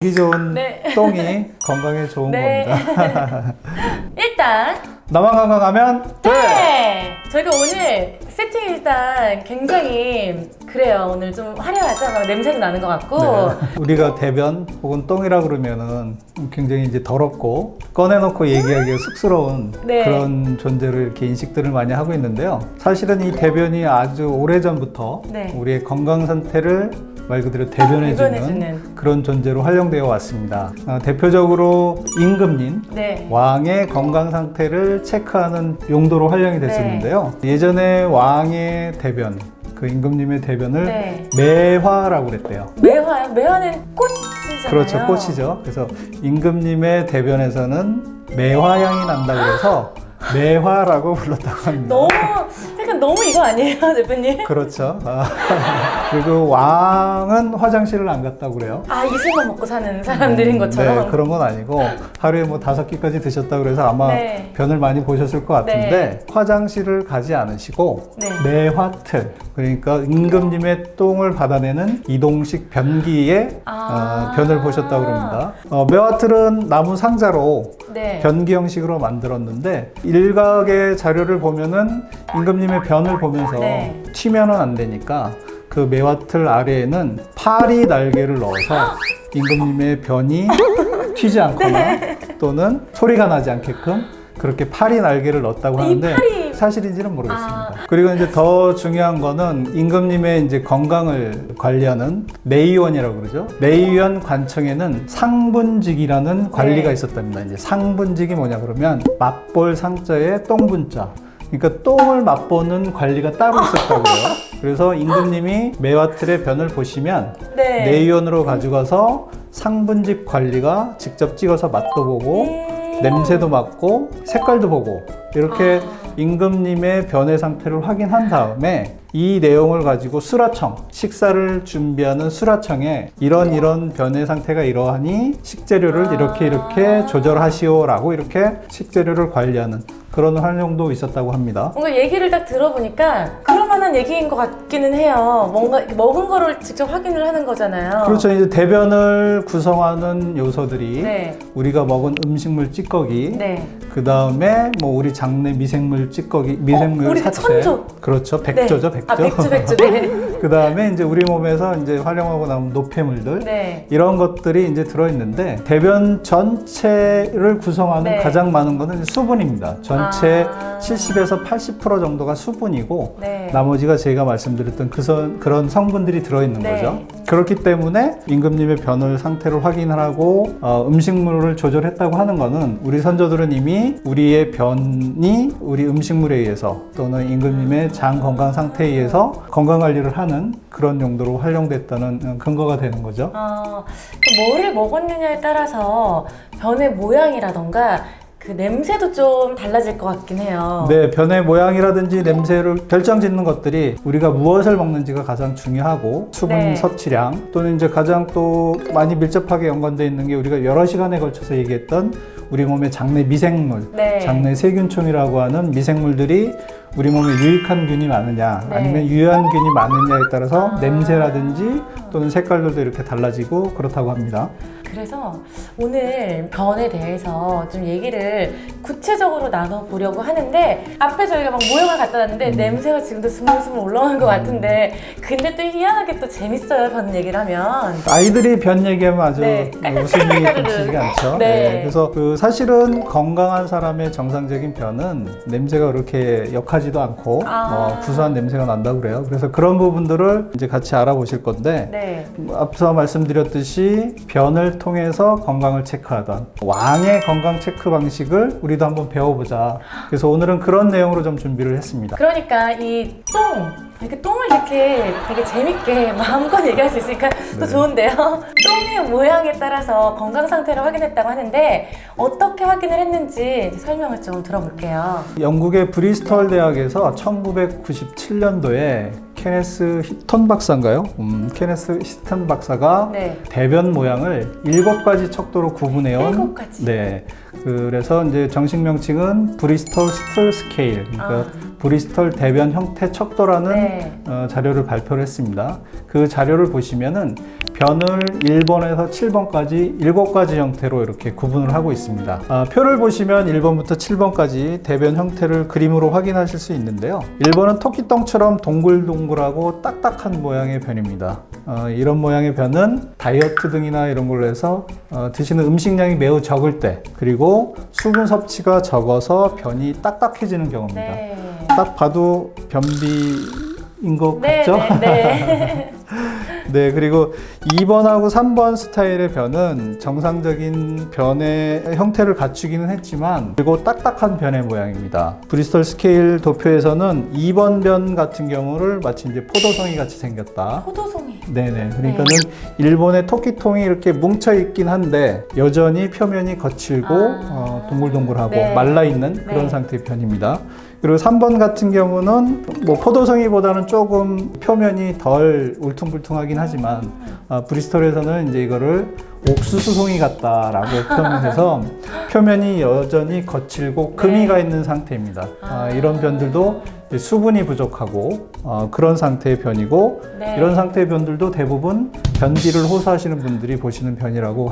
보기 좋은 네. 똥이 건강에 좋은 겁니다. 일단 나만 건강하면 돼! 네! 저희가 오늘 세팅이 일단 굉장히 그래요. 오늘 좀 화려하죠? 냄새도 나는 것 같고 네. 우리가 대변 혹은 똥이라 그러면은 굉장히 이제 더럽고 꺼내놓고 얘기하기가 쑥스러운 네. 그런 존재를 이렇게 인식들을 많이 하고 있는데요. 사실은 이 대변이 아주 오래전부터 네. 우리의 건강 상태를 말 그대로 대변해주는 대변해주는. 그런 존재로 활용되어 왔습니다. 대표적으로 임금님, 네. 왕의 건강 상태를 체크하는 용도로 활용이 됐었는데요. 예전에 왕의 대변, 그 임금님의 대변을 네. 매화라고 그랬대요. 매화요? 매화는 꽃이잖아요. 그렇죠, 꽃이죠. 그래서 임금님의 대변에서는 매화향이 난다 그래서 매화라고 불렀다고 합니다. 너무 약간 너무 이거 아니에요, 대표님? 그렇죠. 그리고 왕은 화장실을 안 갔다고 그래요. 아, 이슬만 먹고 사는 사람들인 것처럼. 네, 그런 건 아니고 하루에 뭐 5끼까지 드셨다고 그래서 아마 네. 변을 많이 보셨을 것 같은데 화장실을 가지 않으시고 네. 매화틀, 그러니까 임금님의 똥을 받아내는 이동식 변기에 변을 보셨다고 그럽니다. 매화틀은 나무 상자로 네. 변기 형식으로 만들었는데 일각의 자료를 보면은 임금님의 변을 보면서 네. 튀면은 안 되니까 그 매화틀 아래에는 파리 날개를 넣어서 임금님의 변이 튀지 않거나 또는 소리가 나지 않게끔 그렇게 파리 날개를 넣었다고 하는데 파리- 사실인지는 모르겠습니다. 그리고 이제 더 중요한 거는 임금님의 이제 건강을 관리하는 내의원이라고 그러죠. 내의원 관청에는 상분직이라는 관리가 네. 있었답니다. 이제 상분직이 뭐냐 그러면 맛볼 상자에 똥분자. 그러니까 똥을 맛보는 관리가 따로 있었다고요. 그래서 임금님이 매화틀의 변을 보시면 네. 내의원으로 가져가서 상분직 관리가 직접 찍어서 맛도 보고 냄새도 맡고 색깔도 보고 이렇게 임금님의 변의 상태를 확인한 다음에 이 내용을 가지고 수라청, 식사를 준비하는 수라청에 이런 변의 상태가 이러하니 식재료를 이렇게 조절하시오라고 이렇게 식재료를 관리하는 그런 활용도 있었다고 합니다. 뭔가 얘기를 딱 들어보니까 그럴 만한 얘기인 것 같기는 해요. 뭔가 먹은 거를 직접 확인을 하는 거잖아요. 그렇죠. 이제 대변을 구성하는 요소들이 네. 우리가 먹은 음식물 찌꺼기, 네. 그 다음에 뭐 우리 장내 미생물 찌꺼기, 미생물 우리 사체, 천조. 그렇죠. 백조죠, 백조. 아, 백조. 네. 그 다음에 이제 우리 몸에서 이제 활용하고 나온 노폐물들, 네. 이런 것들이 이제 들어있는데 대변 전체를 구성하는 네. 가장 많은 것은 수분입니다. 전체 아. 70에서 80% 정도가 수분이고 네. 나머지가 제가 말씀드렸던 그런 성분들이 들어있는 네. 거죠. 그렇기 때문에 임금님의 변을 상태를 확인하고 음식물을 조절했다고 하는 거는 우리 선조들은 이미 우리의 변이 우리 음식물에 의해서 또는 임금님의 장 건강 상태에 의해서 건강 관리를 하는 그런 용도로 활용됐다는 근거가 되는 거죠. 그 뭐를 먹었느냐에 따라서 변의 모양이라던가 그 냄새도 좀 달라질 것 같긴 해요. 네, 변의 모양이라든지 냄새를 결정짓는 것들이 우리가 무엇을 먹는지가 가장 중요하고 수분 네. 섭취량 또는 이제 가장 또 많이 밀접하게 연관되어 있는 게 우리가 여러 시간에 걸쳐서 얘기했던 우리 몸의 장내 미생물, 네. 장내 세균총이라고 하는 미생물들이 우리 몸에 유익한 균이 많으냐 네. 아니면 유해한 균이 많으냐에 따라서 냄새라든지 또는 색깔들도 이렇게 달라지고 그렇다고 합니다. 그래서 오늘 변에 대해서 좀 얘기를 구체적으로 나눠보려고 하는데 앞에 저희가 막 모형을 갖다 놨는데 냄새가 지금도 스물스물 올라오는 것 같은데 근데 또 희한하게 또 재밌어요, 변 얘기를 하면. 아이들이 변 얘기하면 아주 네. 웃음이 끊기지가 않죠. 네. 그래서 사실은 건강한 사람의 정상적인 변은 냄새가 그렇게 역하지도 않고 구수한 냄새가 난다고 그래요. 그래서 그런 부분들을 이제 같이 알아보실 건데 네. 앞서 말씀드렸듯이 변을 통해서 건강을 체크하던 왕의 건강 체크 방식을 우리도 한번 배워보자. 그래서 오늘은 그런 내용으로 좀 준비를 했습니다. 그러니까 이 이렇게 똥을 이렇게 되게 재밌게 마음껏 얘기할 수 있으니까 또 좋은데요. 똥의 모양에 따라서 건강 상태를 확인했다고 하는데 어떻게 확인을 했는지 이제 설명을 좀 들어볼게요. 영국의 브리스톨 대학에서 1997년도에 케네스 히턴 박사인가요? 케네스 히턴 박사가 네. 대변 모양을 7가지 척도로 구분해온 7가지? 네. 그래서 이제 정식 명칭은 브리스톨 스툴 스케일, 그러니까 브리스톨 대변 형태 척도라는 네. 자료를 발표를 했습니다. 그 자료를 보시면은 변을 1번에서 7번까지 7가지 형태로 이렇게 구분을 하고 있습니다. 표를 보시면 1번부터 7번까지 대변 형태를 그림으로 확인하실 수 있는데요. 1번은 토끼똥처럼 동글동글하고 딱딱한 모양의 변입니다. 이런 모양의 변은 다이어트 등이나 이런 걸로 해서 드시는 음식량이 매우 적을 때, 그리고 수분 섭취가 적어서 변이 딱딱해지는 경우입니다. 네. 딱 봐도 변비인 것 네, 같죠? 네. 네, 그리고 2번하고 3번 스타일의 변은 정상적인 변의 형태를 갖추기는 했지만 그리고 딱딱한 변의 모양입니다. 브리스톨 스케일 도표에서는 2번 변 같은 경우를 마치 이제 포도송이 같이 생겼다. 포도송이. 네네. 그러니까는 일본의 토끼통이 이렇게 뭉쳐 있긴 한데 여전히 표면이 거칠고 동글동글하고 네. 말라 있는 그런 네. 상태의 변입니다. 그리고 3번 같은 경우는 뭐 포도송이보다는 조금 표면이 덜 울퉁불퉁하긴 하지만 브리스톨에서는 이제 이거를 옥수수송이 같다라고 표현해서 표면이 여전히 거칠고 금이가 있는 상태입니다. 이런 변들도 수분이 부족하고 그런 상태의 변이고 네. 이런 상태의 변들도 대부분 변비를 호소하시는 분들이 보시는 변이라고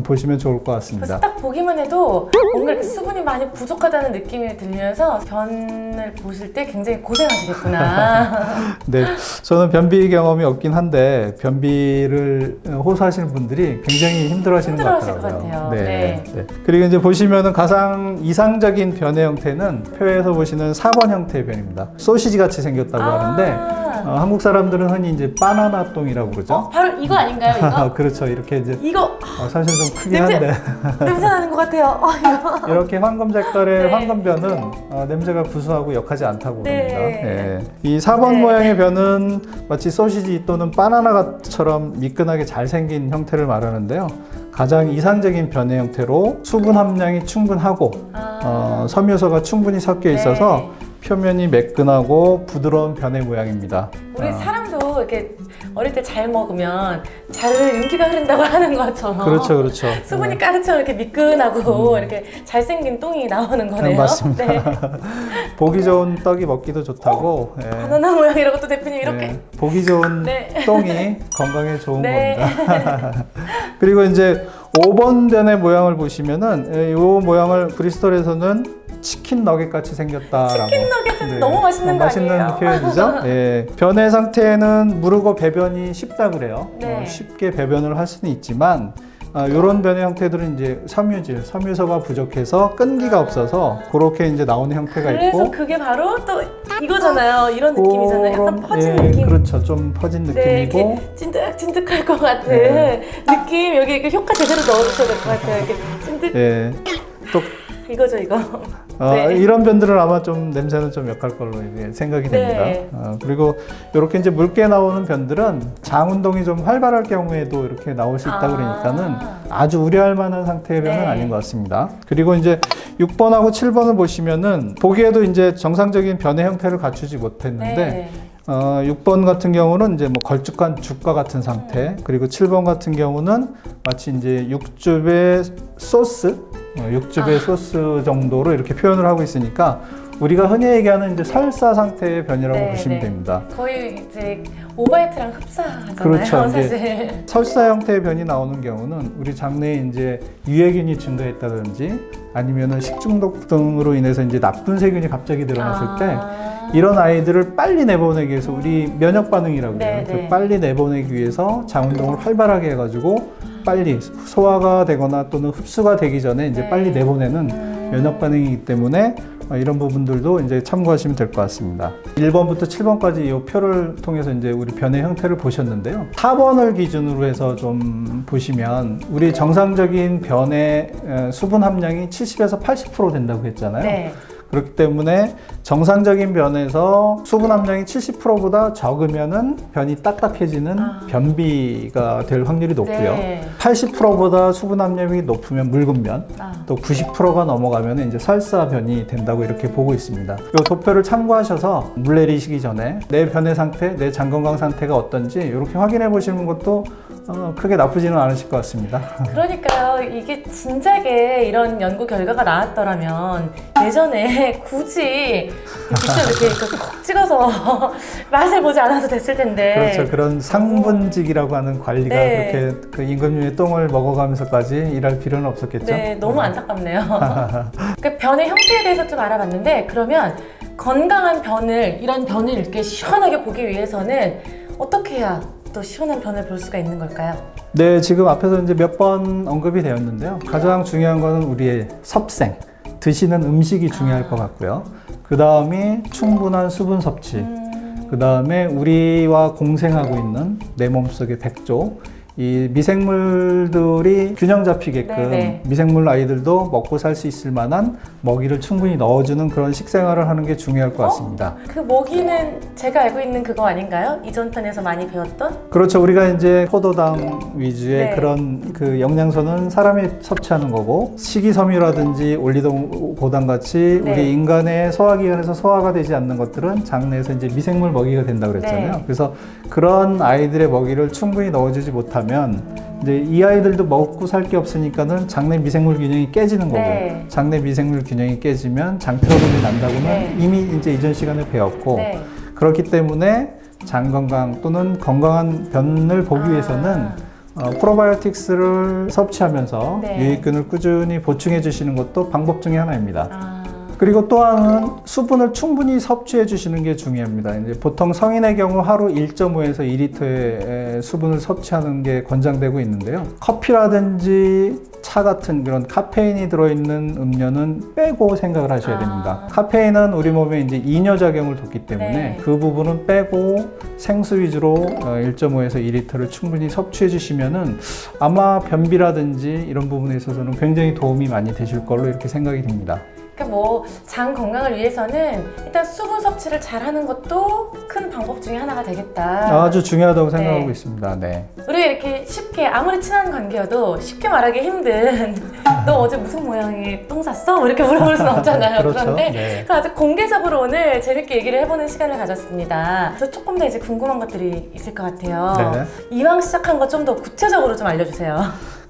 보시면 좋을 것 그래서 같습니다. 딱 보기만 해도 뭔가 이렇게 수분이 많이 부족하다는 느낌이 들면서 변을 보실 때 굉장히 고생하시겠구나. 네, 저는 변비 경험이 없긴 한데 변비를 호소하시는 분들이 굉장히 힘들어하시는 것 힘들어하실 같더라고요. 것 같아요. 네, 네. 네. 그리고 이제 보시면은 가장 이상적인 변의 형태는 표에서 보시는 4번 형태의 변입니다. 소시지 같이 생겼다고 하는데 한국 사람들은 흔히 이제 바나나 똥이라고 그러죠. 바로 이거 아닌가요? 이거? 그렇죠. 이렇게 이제 이거 사실 좀 크긴 냄새- 한데 냄새 나는 것 같아요. 이거. 이렇게 황금 색깔의 네. 황금변은 냄새가 구수하고 역하지 않다고 네. 합니다. 예. 이 4번 네. 모양의 변은 마치 소시지 또는 바나나처럼 미끈하게 잘생긴 형태를 말하는데요. 가장 이상적인 변의 형태로 수분 함량이 충분하고 섬유소가 충분히 섞여 있어서 네. 표면이 매끈하고 부드러운 변의 모양입니다. 우리 사람도 이렇게 어릴 때 잘 먹으면 자르르 윤기가 흐른다고 하는 것처럼 그렇죠, 그렇죠. 수분이 가득처럼 이렇게 미끈하고 이렇게 잘생긴 똥이 나오는 거네요. 맞습니다. 네. 보기 좋은 떡이 먹기도 좋다고. 예. 바나나 모양이라고 또 대표님 이렇게. 네, 보기 좋은 네. 똥이 건강에 좋은 네. 겁니다. 그리고 이제 5번 변의 모양을 보시면은 이 모양을 브리스톨에서는 치킨 너겟 같이 생겼다라고. 치킨 너겟은 너무 맛있는 거 맛있는 아니에요? 표현이죠. 예. 변의 상태는 무르고 배변이 쉽다 그래요. 네. 쉽게 배변을 할 수는 있지만 이런 변의 형태들은 이제 섬유소가 부족해서 끈기가 없어서 그렇게 이제 나오는 형태가 그래서 있고. 그게 바로 또 이거잖아요. 이런 느낌이잖아요. 약간 퍼진 느낌. 그렇죠. 좀 퍼진 네, 느낌이고. 이렇게 찐득찐득할 것 같은 네. 느낌. 여기 이렇게 효과 제대로 넣어주셔야 될 것 같아요. 이렇게 찐득. 예. 또 이거죠, 이거. 네. 이런 변들은 아마 좀 냄새는 좀 역할 걸로 이제 생각이 됩니다. 네. 그리고 이렇게 이제 묽게 나오는 변들은 장 운동이 좀 활발할 경우에도 이렇게 나올 수 있다 그러니까는 아주 우려할 만한 상태의 변은 네. 아닌 것 같습니다. 그리고 이제 6번하고 7번을 보시면은 보기에도 이제 정상적인 변의 형태를 갖추지 못했는데 네. 6번 같은 경우는 이제 뭐 걸쭉한 죽과 같은 상태, 그리고 7번 같은 경우는 마치 이제 육즙의 소스, 소스 정도로 이렇게 표현을 하고 있으니까 우리가 흔히 얘기하는 이제 설사 상태의 변이라고 네, 보시면 네. 됩니다. 거의 이제 오바이트랑 흡사하잖아요. 그렇죠. 사실. 설사 형태의 변이 나오는 경우는 우리 장내에 이제 유해균이 증가했다든지 아니면은 식중독 등으로 인해서 이제 나쁜 세균이 갑자기 들어갔을 때 이런 아이들을 빨리 내보내기 위해서 우리 면역 반응이라고 해요. 네, 네. 빨리 내보내기 위해서 장 운동을 활발하게 해가지고 빨리 소화가 되거나 또는 흡수가 되기 전에 이제 네. 빨리 내보내는 면역 반응이기 때문에 이런 부분들도 이제 참고하시면 될 것 같습니다. 1번부터 7번까지 이 표를 통해서 이제 우리 변의 형태를 보셨는데요. 4번을 기준으로 해서 좀 보시면 우리 정상적인 변의 수분 함량이 70에서 80% 된다고 했잖아요. 네. 그렇기 때문에 정상적인 변에서 수분 함량이 70%보다 적으면은 변이 딱딱해지는 변비가 될 확률이 높고요. 네. 80%보다 수분 함량이 높으면 묽은 변, 또 90%가 넘어가면 이제 설사 변이 된다고 이렇게 보고 있습니다. 이 도표를 참고하셔서 물 내리시기 전에 내 변의 상태, 내 장 건강 상태가 어떤지 이렇게 확인해 보시는 것도 크게 나쁘지는 않으실 것 같습니다. 그러니까요. 이게 진작에 이런 연구 결과가 나왔더라면 예전에 굳이 빗대 이렇게 콕 찍어서 맛을 보지 않아도 됐을 텐데. 그렇죠. 그런 상분직이라고 하는 관리가 네. 그렇게 그 임금님의 똥을 먹어가면서까지 일할 필요는 없었겠죠. 네, 너무 안타깝네요. 그러니까 변의 형태에 대해서 좀 알아봤는데 그러면 건강한 변을 이런 변을 이렇게 시원하게 보기 위해서는 어떻게 해야 또 시원한 변을 볼 수가 있는 걸까요? 네, 지금 앞에서 이제 몇 번 언급이 되었는데요. 가장 중요한 거는 우리의 섭생, 드시는 음식이 중요할 것 같고요. 그 다음이 충분한 수분 섭취, 그 다음에 우리와 공생하고 있는 내 몸속의 백조, 이 미생물들이 균형 잡히게끔 네네. 미생물 아이들도 먹고 살 수 있을 만한 먹이를 충분히 넣어주는 그런 식생활을 하는 게 중요할 것 같습니다. 그 먹이는 제가 알고 있는 그거 아닌가요? 이전 편에서 많이 배웠던? 그렇죠. 우리가 이제 포도당 위주의 네. 그런 그 영양소는 사람이 섭취하는 거고, 식이섬유라든지 올리고당 같이 네. 우리 인간의 소화기관에서 소화가 되지 않는 것들은 장내에서 이제 미생물 먹이가 된다고 그랬잖아요. 네. 그래서 그런 아이들의 먹이를 충분히 넣어주지 못하면 이제 이 아이들도 먹고 살 게 없으니까는 장내 미생물 균형이 깨지는 거고, 네. 장내 미생물 균형이 깨지면 장트러블이 난다고는 네. 이미 이제 이전 시간에 배웠고, 네. 그렇기 때문에 장 건강 또는 건강한 변을 보기 위해서는 프로바이오틱스를 섭취하면서 네. 유익균을 꾸준히 보충해 주시는 것도 방법 중에 하나입니다. 아, 그리고 또 하나는 수분을 충분히 섭취해 주시는 게 중요합니다. 이제 보통 성인의 경우 하루 1.5에서 2리터의 수분을 섭취하는 게 권장되고 있는데요. 커피라든지 차 같은 그런 카페인이 들어있는 음료는 빼고 생각을 하셔야 됩니다. 카페인은 우리 몸에 이제 이뇨작용을 뒀기 때문에 네. 그 부분은 빼고 생수 위주로 1.5에서 2리터를 충분히 섭취해 주시면은 아마 변비라든지 이런 부분에 있어서는 굉장히 도움이 많이 되실 걸로 이렇게 생각이 됩니다. 그러니까 뭐 장 건강을 위해서는 일단 수분 섭취를 잘하는 것도 큰 방법 중에 하나가 되겠다. 아주 중요하다고 생각하고 네. 있습니다. 네. 우리가 이렇게 쉽게 아무리 친한 관계여도 쉽게 말하기 힘든 너 어제 무슨 모양의 똥 쌌어? 뭐 이렇게 물어볼 수는 없잖아요. 그렇죠. 그런데 네. 그 아주 공개적으로 오늘 재밌게 얘기를 해보는 시간을 가졌습니다. 저 조금 더 이제 궁금한 것들이 있을 것 같아요. 네. 이왕 시작한 거 좀 더 구체적으로 좀 알려주세요.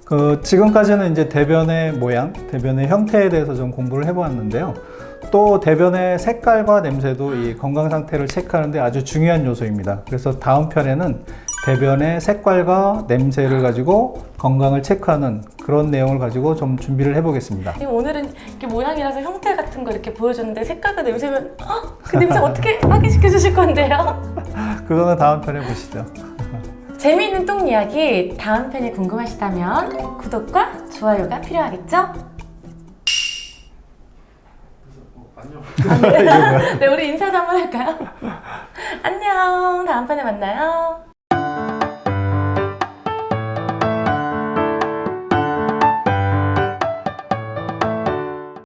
지금까지는 이제 대변의 모양, 대변의 형태에 대해서 좀 공부를 해보았는데요. 또 대변의 색깔과 냄새도 이 건강 상태를 체크하는데 아주 중요한 요소입니다. 그래서 다음 편에는 대변의 색깔과 냄새를 가지고 건강을 체크하는 그런 내용을 가지고 좀 준비를 해보겠습니다. 오늘은 이렇게 모양이라서 형태 같은 거 이렇게 보여줬는데 색깔과 냄새면 그 냄새 어떻게 확인시켜 주실 건데요? 그거는 다음 편에 보시죠. 재미있는 똥 이야기 다음 편이 궁금하시다면 구독과 좋아요가 필요하겠죠? 네, 우리 인사도 한번 할까요? 안녕. 다음 편에 만나요.